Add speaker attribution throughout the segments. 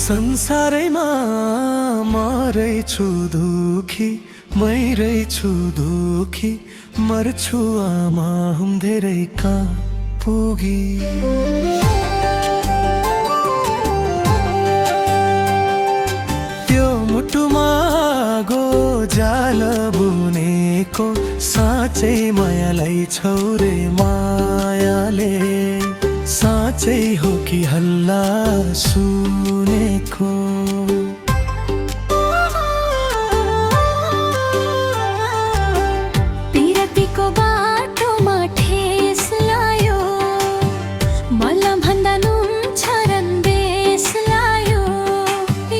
Speaker 1: संसारैमा म रहेछु दुखी, मै रहेछु दुखी, मर्छु आमा हुम धेरै कहाँ पुगी। त्यो मुटुमा गोजाल बुनेको साँच्चै मायालाई छौरे मायाले, साँच्चै हो कि हल्ला सुनेको।
Speaker 2: पिरतीको बाटोमा ठेस लायो, मल्ल भन्दा नुन छरन बेस लायो।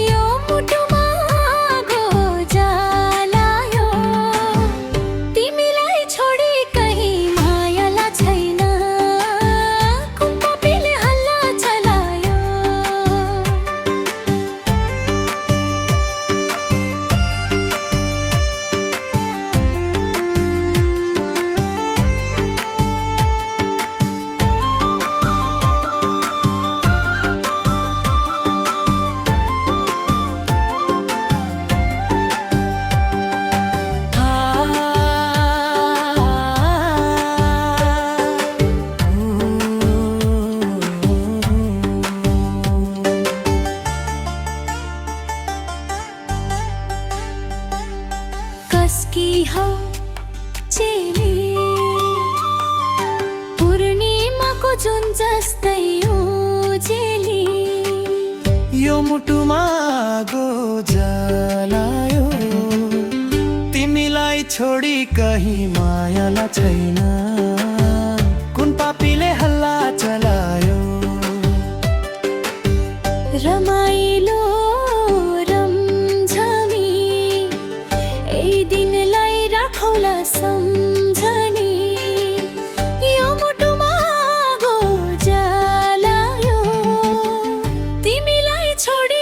Speaker 2: यो मुटुमा गोजालायो, तिमीलाई छोडी कहीँ मायाला छैन। कुम्पापीले हल्ला चलायो। कसकी हौ चेली, पूर्णिमाको जुन जस्तै उजेली।
Speaker 1: यो मुटुमा गोजालायो, तिमीलाई छोडी कहीँ मायाला छैन। कुन पापीले हल्ला चलायो।
Speaker 2: रमाइलो रम्झमी, यही दिनलाई राखौला सम्झनी। यो मुटुमा गोजालायो, तिमीलाई छोडी